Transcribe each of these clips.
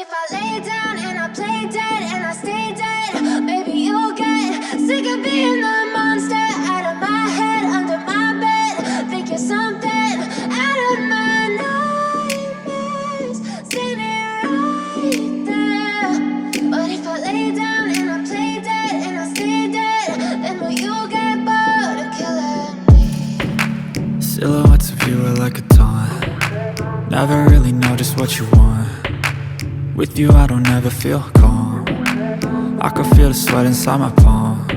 if I lay down and I play dead and I stay dead, maybe you'll get sick of being the monster out of my head, under my bed. Think you're something out of my nightmares, standing right there. But if I lay down and I play dead and I stay dead, then will you get bored of killing me? Silhouettes of you are like a taunt. Never really know just what you want. With you I don't ever feel calm. I can feel the sweat inside my palms.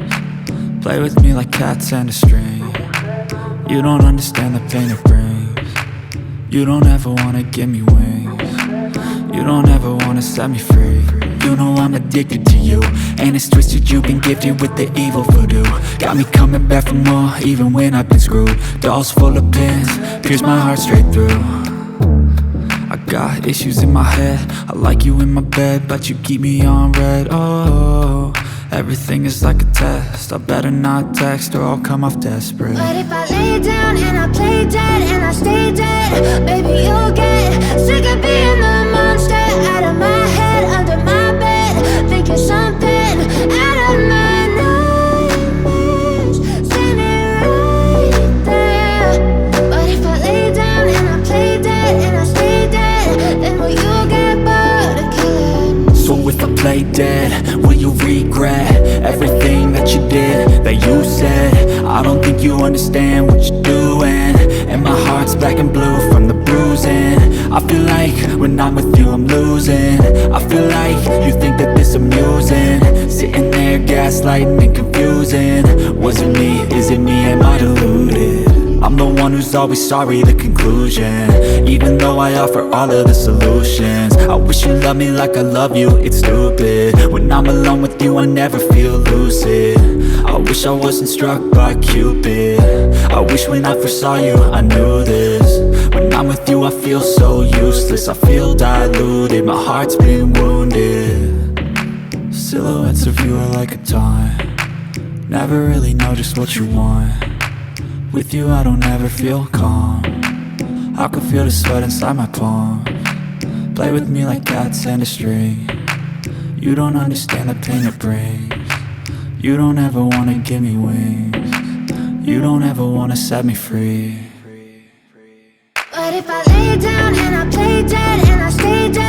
Play with me like cats and a string. You don't understand the pain it brings. You don't ever wanna give me wings. You don't ever wanna set me free. You know I'm addicted to you, and it's twisted, you've been gifted with the evil voodoo. Got me coming back for more, even when I've been screwed. Dolls full of pins, pierce my heart straight through. I got issues in my head, I like you in my bed, but you keep me on red. Oh, everything is like a test, I better not text or I'll come off desperate. But if I lay down and I play dead and I stay dead, baby you'll get sick of being the monster out of my head, under my bed. Think you're something out of my nightmares, standing right there. But if I lay down and I play dead and I stay dead, then will you get bored of killing me? So if I play dead, will you regret everything that you did, that you said? I don't think you understand what you're doing, and my heart's black and blue from the bruising. I feel like when I'm with you I'm losing. I feel like you think that this amusing, sitting there gaslighting and confusing. Was it me? Is it me? Am I deluded? I'm the one who's always sorry, the conclusion, even though I offer all of the solutions. I wish you loved me like I love you, it's stupid. When I'm alone with you I never feel lucid. I wish I wasn't struck by Cupid. I wish when I first saw you I knew this. When I'm with you I feel so useless, I feel diluted, my heart's been wounded. Silhouettes of you are like a taunt. Never really know just what you want. With you I don't ever feel calm. I can feel the sweat inside my palms. Play with me like cats and a string. You don't understand the pain it brings. You don't ever wanna give me wings. You don't ever wanna set me free. But if I lay down and I play dead and I stay dead,